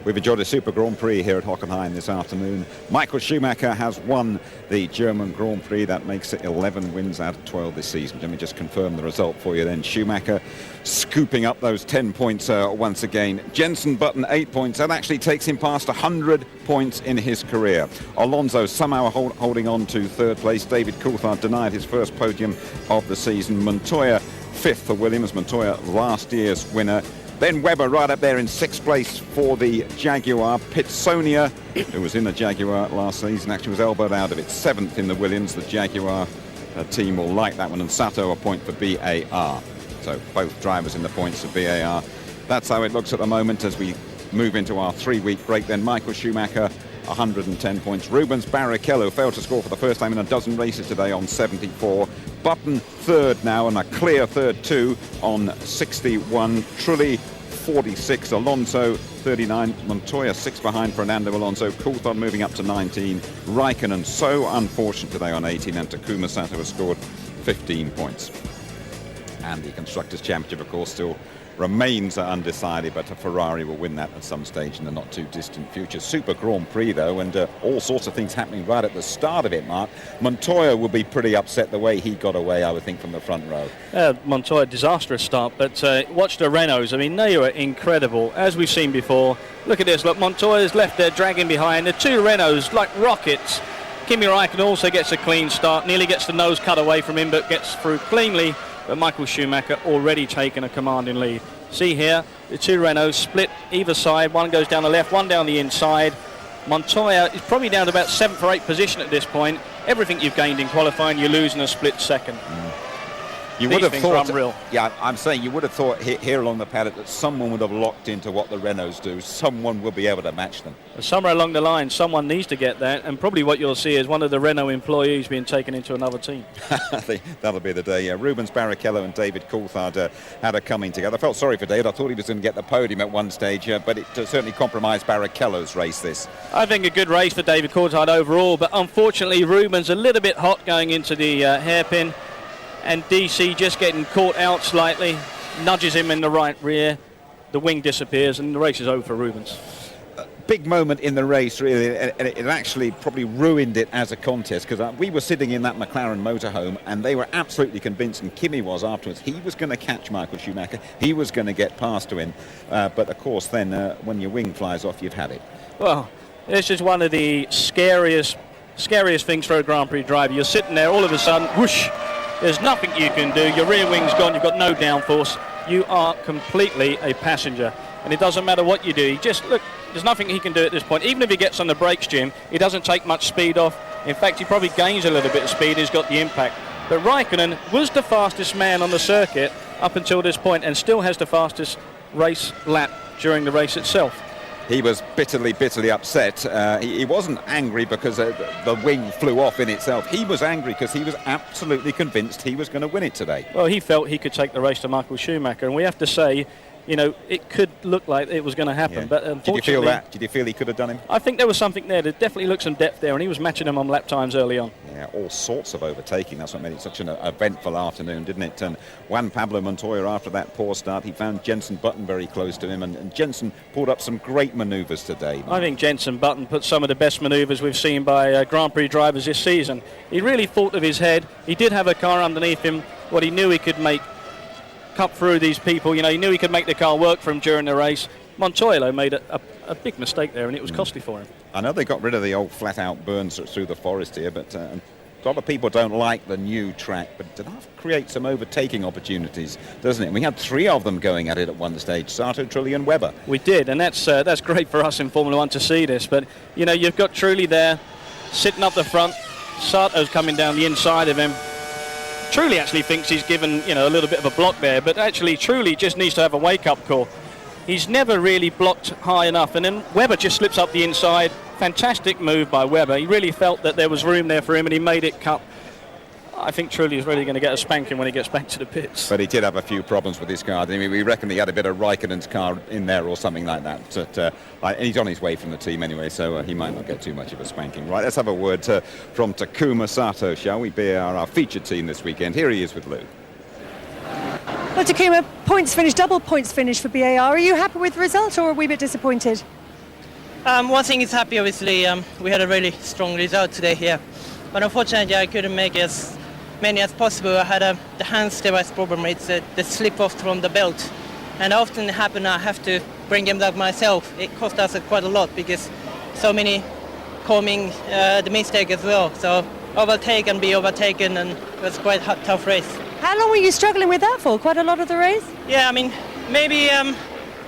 We've enjoyed a Super Grand Prix here at Hockenheim this afternoon. Michael Schumacher has won the German Grand Prix. That makes it 11 wins out of 12 this season. Let me just confirm the result for you then. Schumacher scooping up those 10 points once again. Jenson Button 8 points. That actually takes him past 100 points in his career. Alonso somehow holding on to third place. David Coulthard denied his first podium of the season. Montoya fifth for Williams. Montoya last year's winner. Then Webber right up there in sixth place for the Jaguar. Pitsonia, who was in the Jaguar last season, actually was elbowed out of it. Seventh in the Williams. The Jaguar team will like that one. And Sato a point for BAR. So both drivers in the points of BAR. That's how it looks at the moment as we move into our 3-week break. Then Michael Schumacher, 110 points. Rubens Barrichello failed to score for the first time in a dozen races today on 74. Button third now, and a clear third too on 61. Trulli 46. Alonso 39. Montoya 6 behind Fernando Alonso. Coulthard moving up to 19. Raikkonen so unfortunate today on 18, and Takuma Sato has scored 15 points. And the Constructors' Championship, of course, still remains undecided, but a Ferrari will win that at some stage in the not too distant future. Super Grand Prix though, and all sorts of things happening right at the start of it, Mark. Montoya will be pretty upset the way he got away, I would think, from the front row. Montoya, disastrous start, but watch the Renaults. I mean, they were incredible, as we've seen before. Look at this, look, Montoya's left there dragging behind. The two Renaults like rockets. Kimi Raikkonen also gets a clean start, nearly gets the nose cut away from him, but gets through cleanly. But Michael Schumacher already taken a commanding lead. See here, the two Renaults split either side. One goes down the left, one down the inside. Montoya is probably down to about 7th or 8th position at this point. Everything you've gained in qualifying, you lose in a split second. You would have thought, unreal. Yeah, I'm saying you would have thought here along the paddock that someone would have locked into what the Renaults do. Someone will be able to match them. Somewhere along the line, someone needs to get that, and probably what you'll see is one of the Renault employees being taken into another team. That'll be the day. Yeah, Rubens Barrichello and David Coulthard had a coming together. I felt sorry for David. I thought he was going to get the podium at one stage, but it certainly compromised Barrichello's race, this. I think a good race for David Coulthard overall, but unfortunately Rubens a little bit hot going into the hairpin. And DC just getting caught out slightly, nudges him in the right rear. The wing disappears and the race is over for Rubens. Big moment in the race, really, and it actually probably ruined it as a contest, because we were sitting in that McLaren motorhome and they were absolutely convinced, and Kimi was afterwards, he was going to catch Michael Schumacher, he was going to get past to him, but of course then when your wing flies off, you've had it. Well, this is one of the scariest things for a Grand Prix driver. You're sitting there, all of a sudden, whoosh, there's nothing you can do, your rear wing's gone, you've got no downforce, you are completely a passenger. And it doesn't matter what you do, look, there's nothing he can do at this point. Even if he gets on the brakes, Jim, he doesn't take much speed off. In fact, he probably gains a little bit of speed, he's got the impact. But Raikkonen was the fastest man on the circuit up until this point and still has the fastest race lap during the race itself. He was bitterly upset. He wasn't angry because the wing flew off in itself. He was angry because he was absolutely convinced he was going to win it today. Well, he felt he could take the race to Michael Schumacher, and we have to say, you know, it could look like it was going to happen. Yeah. But unfortunately, did you feel that? Did you feel he could have done him? I think there was something there. There definitely looked some depth there, and he was matching him on lap times early on. Yeah, all sorts of overtaking. That's what made it such an eventful afternoon, didn't it? And Juan Pablo Montoya, after that poor start, he found Jenson Button very close to him, and Jenson pulled up some great manoeuvres today. I think Jenson Button put some of the best manoeuvres we've seen by Grand Prix drivers this season. He really thought of his head. He did have a car underneath him, what he knew he could make cut through these people. You know, he knew he could make the car work for him during the race. Montoya made a big mistake there, and it was costly for him. I know they got rid of the old flat-out burns through the forest here, but a lot of people don't like the new track, but it does create some overtaking opportunities, doesn't it? And we had 3 of them going at it at one stage, Sato, Trulli and Webber. We did, and that's great for us in Formula 1 to see this, but, you know, you've got Trulli there, sitting up the front, Sato's coming down the inside of him. Trulli actually thinks he's given, you know, a little bit of a block there, but actually Trulli just needs to have a wake-up call. He's never really blocked high enough, and then Webber just slips up the inside. Fantastic move by Webber. He really felt that there was room there for him, and he made it cut. I think Trulli is really going to get a spanking when he gets back to the pits. But he did have a few problems with his car. I mean, we reckon he had a bit of Raikkonen's car in there or something like that. But he's on his way from the team anyway, so he might not get too much of a spanking. Right, let's have a word from Takuma Sato, shall we? Be our featured team this weekend. Here he is with Lou. Well, Takuma, points finish, double points finish for BAR. Are you happy with the result, or are we a bit disappointed? One thing is happy, obviously, we had a really strong result today here. But unfortunately, I couldn't make as many as possible. I had the hands device problem. It's the slip off from the belt. And often it happens I have to bring them up myself. It cost us quite a lot because so many coming the mistake as well. So overtake and be overtaken, and it was quite a tough race. How long were you struggling with that for? Quite a lot of the race? Yeah, I mean, maybe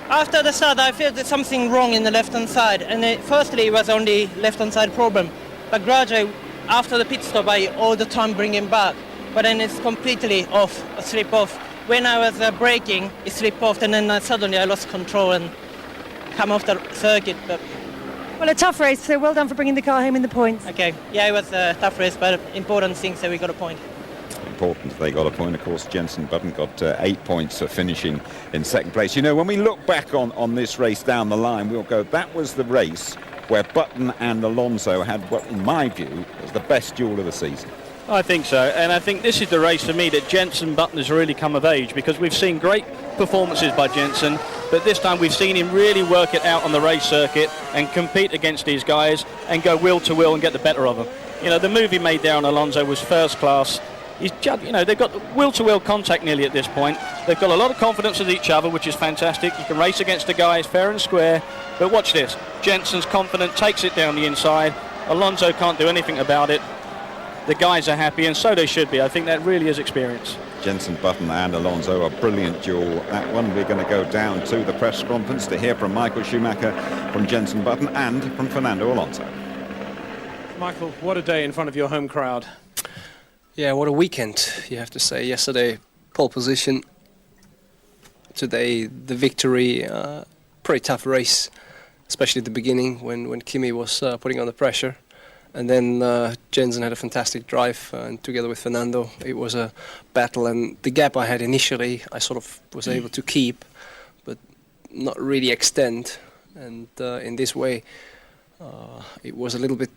after the start I felt there's something wrong in the left-hand side. And firstly it was only left-hand side problem. But gradually, after the pit stop, I all the time bring him back. But then it's completely off, a slip off. When I was braking, it slipped off, and then suddenly I lost control and come off the circuit. But Well, a tough race, so well done for bringing the car home in the points. okay, yeah, it was a tough race, but important thing, so we got a point. Important, they got a point. Of course, Jenson Button got 8 points for finishing in second place. You know, when we look back on this race down the line, we'll go, that was the race where Button and Alonso had what, in my view, was the best duel of the season. I think so, and I think this is the race for me that Jenson Button has really come of age, because we've seen great performances by Jenson, but this time we've seen him really work it out on the race circuit and compete against these guys and go wheel to wheel and get the better of them. You know, the move he made there on Alonso was first class. He's just, you know, they've got wheel to wheel contact nearly at this point. They've got a lot of confidence with each other, which is fantastic. You can race against the guys fair and square, but watch this. Jenson's confident, takes it down the inside. Alonso can't do anything about it. The guys are happy, and so they should be. I think that really is experience. Jenson Button and Alonso, a brilliant duel. That one, we're going to go down to the press conference to hear from Michael Schumacher, from Jenson Button, and from Fernando Alonso. Michael, what a day in front of your home crowd. Yeah, what a weekend, you have to say. Yesterday, pole position. Today, the victory. Pretty tough race, especially at the beginning when Kimi was putting on the pressure. And then Jenson had a fantastic drive, and together with Fernando, it was a battle. And the gap I had initially, I sort of was able to keep, but not really extend. And in this way, it was a little bit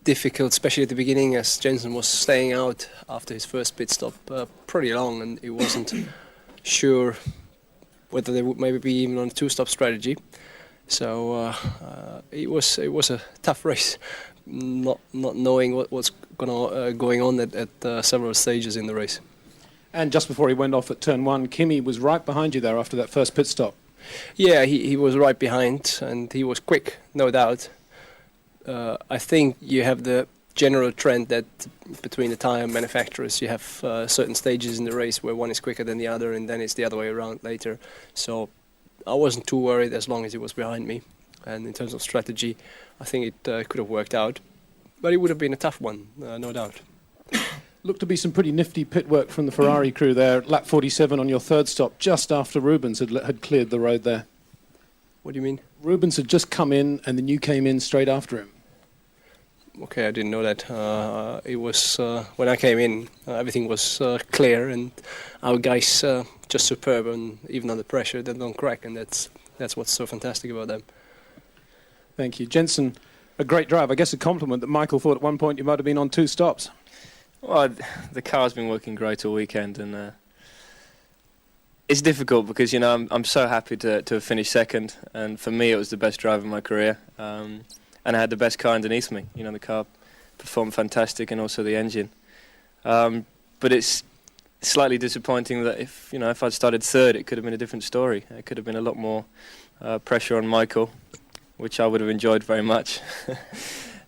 difficult, especially at the beginning, as Jenson was staying out after his first pit stop pretty long, and it wasn't sure whether they would maybe be even on a two-stop strategy. So it was a tough race. Not knowing what's going on at several stages in the race. And just before he went off at turn one, Kimi was right behind you there after that first pit stop. Yeah, he was right behind, and he was quick, no doubt. I think you have the general trend that between the tyre manufacturers you have certain stages in the race where one is quicker than the other, and then it's the other way around later. So I wasn't too worried as long as he was behind me. And in terms of strategy, I think it could have worked out. But it would have been a tough one, no doubt. Looked to be some pretty nifty pit work from the Ferrari crew there. Lap 47 on your third stop, just after Rubens had cleared the road there. What do you mean? Rubens had just come in, and then you came in straight after him. Okay, I didn't know that. It was when I came in, everything was clear, and our guys just superb, and even under pressure, they don't crack, and that's what's so fantastic about them. Thank you. Jenson, a great drive. I guess a compliment that Michael thought at one point you might have been on 2 stops. Well, the car's been working great all weekend, and it's difficult because, you know, I'm so happy to have finished second, and for me it was the best drive of my career, and I had the best car underneath me. You know, the car performed fantastic, and also the engine. But it's slightly disappointing that if I'd started third, it could have been a different story. It could have been a lot more pressure on Michael, which I would have enjoyed very much.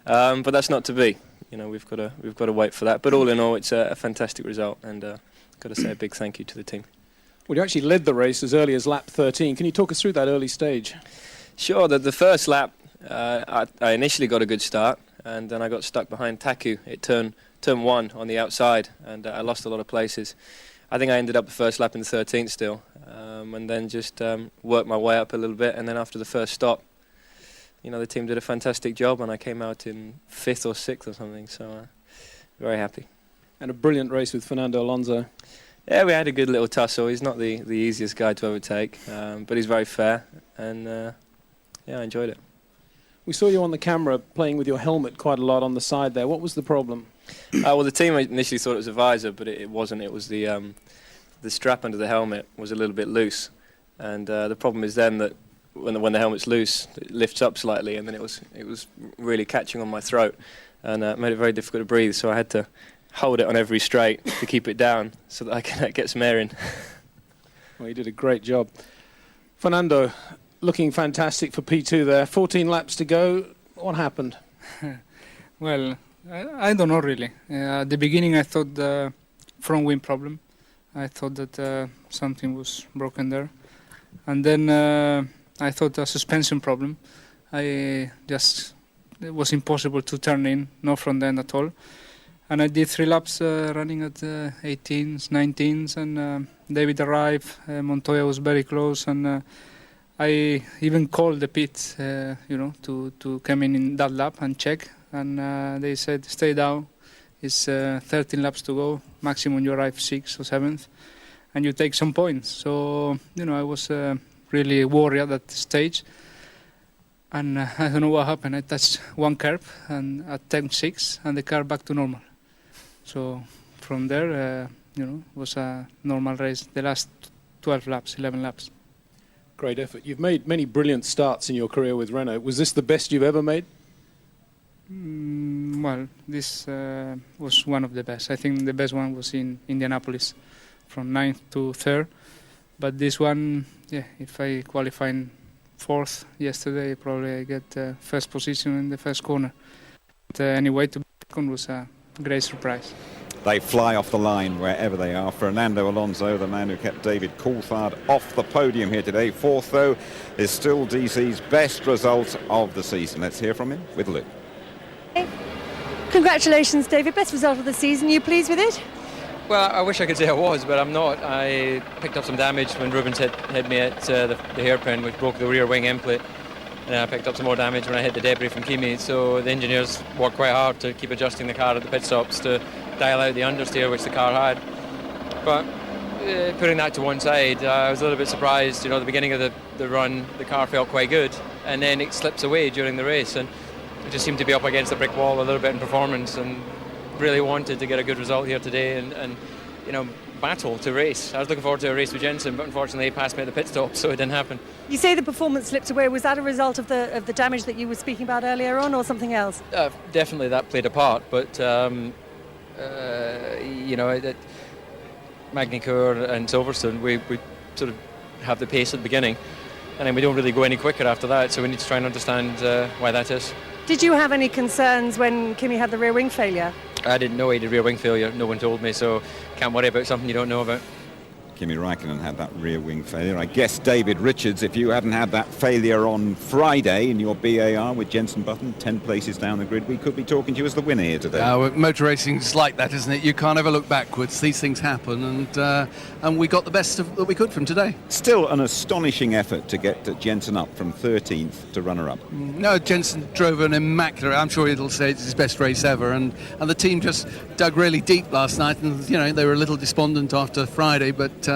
But that's not to be. You know, we've got to wait for that. But all in all, it's a fantastic result, and got to say a big thank you to the team. Well, you actually led the race as early as lap 13. Can you talk us through that early stage? Sure. The first lap, I initially got a good start, and then I got stuck behind Taku at turn 1 on the outside, and I lost a lot of places. I think I ended up the first lap in the 13th still, and then just worked my way up a little bit, and then after the first stop, you know, the team did a fantastic job, and I came out in 5th or 6th or something, so very happy. And a brilliant race with Fernando Alonso. Yeah, we had a good little tussle. He's not the easiest guy to overtake, but he's very fair, and yeah, I enjoyed it. We saw you on the camera playing with your helmet quite a lot on the side there. What was the problem? Well, the team initially thought it was a visor, but it wasn't. It was the strap under the helmet was a little bit loose, and the problem is then that when the helmet's loose, it lifts up slightly, and then it was really catching on my throat, and made it very difficult to breathe. So I had to hold it on every straight to keep it down, so that I can get some air in. Well, you did a great job. Fernando, looking fantastic for P2 there. 14 laps to go. What happened? Well, I don't know really. At the beginning I thought the front wing problem. I thought that something was broken there. And then I thought a suspension problem. It was impossible to turn in, no front end at all. And I did 3 laps running at 18s, 19s, and David arrived. Montoya was very close, and I even called the pit, to come in that lap and check. And they said, stay down. It's 13 laps to go. Maximum you arrive 6th or 7th, and you take some points. So I was really worried at that stage. And I don't know what happened. I touched one curb and at 10.6, and the car back to normal. So from there, was a normal race. The last 12 laps, 11 laps. Great effort. You've made many brilliant starts in your career with Renault. Was this the best you've ever made? Well, this was one of the best. I think the best one was in Indianapolis, from 9th to 3rd. But this one, if I qualify in 4th yesterday, probably I get first position in the first corner. But anyway, to be second was a great surprise. They fly off the line wherever they are. Fernando Alonso, the man who kept David Coulthard off the podium here today. 4th, though, is still DC's best result of the season. Let's hear from him with Luke. Congratulations, David. Best result of the season. You pleased with it? Well, I wish I could say I was, but I'm not. I picked up some damage when Rubens hit me at the hairpin, which broke the rear wing end plate. And I picked up some more damage when I hit the debris from Kimi. So the engineers worked quite hard to keep adjusting the car at the pit stops to dial out the understeer which the car had. But putting that to one side, I was a little bit surprised. At the beginning of the run, the car felt quite good, and then it slips away during the race, and it just seemed to be up against the brick wall a little bit in performance, and really wanted to get a good result here today and battle to race. I was looking forward to a race with Jensen, but unfortunately he passed me at the pit stop, so it didn't happen. You say the performance slipped away. Was that a result of the damage that you were speaking about earlier on, or something else? Definitely that played a part, but Magny-Cours and Silverstone, we sort of have the pace at the beginning, and then we don't really go any quicker after that, so we need to try and understand why that is. Did you have any concerns when Kimi had the rear wing failure? I didn't know he had rear wing failure. No one told me, so can't worry about something you don't know about. Kimi Räikkönen had that rear wing failure. I guess, David Richards, if you hadn't had that failure on Friday in your BAR with Jenson Button 10 places down the grid, we could be talking to you as the winner here today. Motor racing's like that, isn't it? You can't ever look backwards. These things happen, and we got the best that we could from today. Still an astonishing effort to get Jenson up from 13th to runner-up. No, Jenson drove an immaculate, I'm sure it'll say it's his best race ever, and the team just dug really deep last night, and they were a little despondent after Friday, but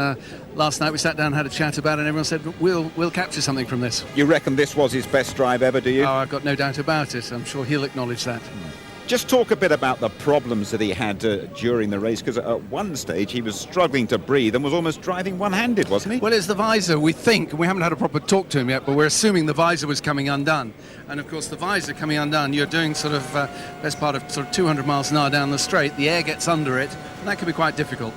last night we sat down and had a chat about it, and everyone said we'll capture something from this. You reckon this was his best drive ever, do you? Oh, I've got no doubt about it. I'm sure he'll acknowledge that. Just talk a bit about the problems that he had during the race, because at one stage he was struggling to breathe and was almost driving one-handed, wasn't he? Well, it's the visor, we think, and we haven't had a proper talk to him yet, but we're assuming the visor was coming undone. And of course the visor coming undone, you're doing sort of best part of sort of 200 miles an hour down the straight, the air gets under it, and that can be quite difficult.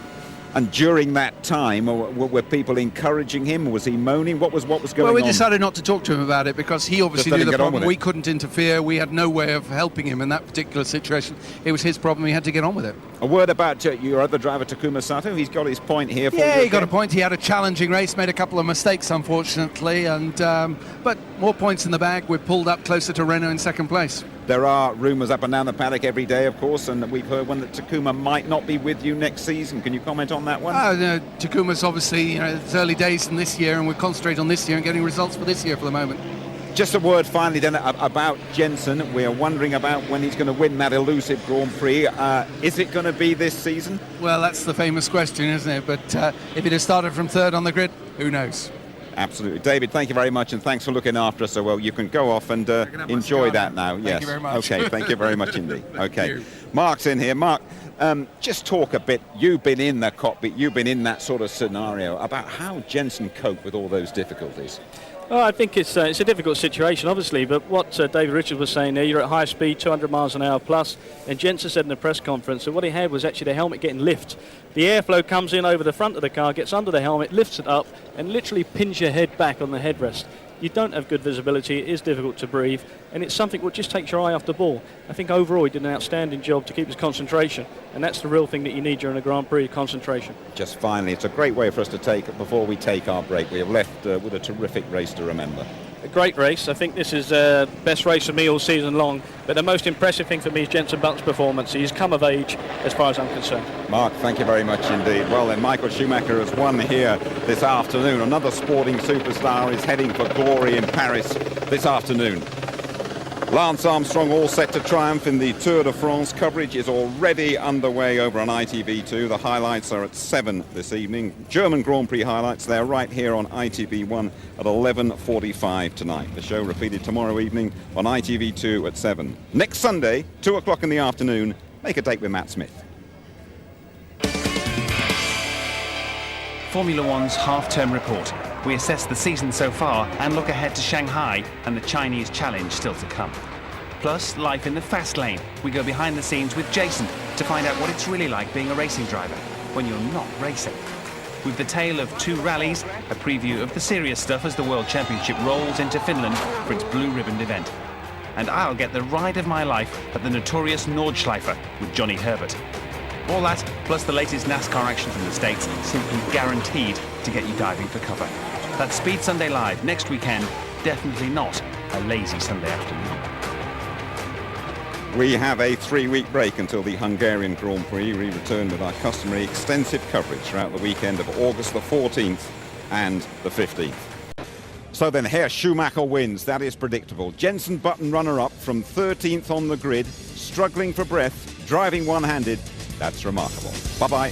And during that time, were people encouraging him? Was he moaning? What was going on? Well, we decided not to talk to him about it because he obviously knew the problem. We couldn't interfere. We had no way of helping him in that particular situation. It was his problem. He had to get on with it. A word about your other driver, Takuma Sato. He's got his point here. He got a point. He had a challenging race, made a couple of mistakes, unfortunately, and but more points in the bag. We're pulled up closer to Renault in second place. There are rumours up and down the paddock every day, of course, and we've heard one that Takuma might not be with you next season. Can you comment on that one? Takuma's obviously, it's early days in this year, and we concentrate on this year and getting results for this year for the moment. Just a word finally then about Jenson. We are wondering about when he's going to win that elusive Grand Prix. Is it going to be this season? Well, that's the famous question, isn't it? But if it had started from third on the grid, who knows? Absolutely. David, thank you very much, and thanks for looking after us so well. You can go off and enjoy that now. Thank you very much. Okay, thank you very much indeed. Okay. Mark's in here. Mark, just talk a bit. You've been in the cockpit, you've been in that sort of scenario, about how Jenson coped with all those difficulties. Oh, I think it's a difficult situation, obviously, but what David Richards was saying there, you're at high speed, 200 miles an hour plus, and Jensen said in the press conference that what he had was actually the helmet getting lift. The airflow comes in over the front of the car, gets under the helmet, lifts it up, and literally pins your head back on the headrest. You don't have good visibility, it is difficult to breathe, and it's something that just takes your eye off the ball. I think overall he did an outstanding job to keep his concentration, and that's the real thing that you need during a Grand Prix, concentration. Just finally, it's a great way for us to take, before we take our break, we have left with a terrific race to remember. A great race. I think this is the best race for me all season long, but the most impressive thing for me is Jensen Button's performance. He's come of age as far as I'm concerned. Mark, thank you very much indeed. Well then, Michael Schumacher has won here this afternoon. Another sporting superstar is heading for glory in Paris this afternoon. Lance Armstrong all set to triumph in the Tour de France. Coverage is already underway over on ITV2. The highlights are at 7 this evening. German Grand Prix highlights, they're right here on ITV1 at 11:45 tonight. The show repeated tomorrow evening on ITV2 at 7. Next Sunday, 2 o'clock in the afternoon, make a date with Matt Smith. Formula One's half-term report. We assess the season so far and look ahead to Shanghai and the Chinese challenge still to come. Plus, life in the fast lane. We go behind the scenes with Jason to find out what it's really like being a racing driver when you're not racing. With the tale of 2 rallies, a preview of the serious stuff as the World Championship rolls into Finland for its blue-ribboned event. And I'll get the ride of my life at the notorious Nordschleife with Johnny Herbert. All that, plus the latest NASCAR action from the States, simply guaranteed to get you diving for cover. That's Speed Sunday Live next weekend, definitely not a lazy Sunday afternoon. We have a 3-week break until the Hungarian Grand Prix. We return with our customary extensive coverage throughout the weekend of August the 14th and the 15th. So then here Schumacher wins, that is predictable. Jensen Button runner-up from 13th on the grid, struggling for breath, driving one-handed. That's remarkable. Bye-bye.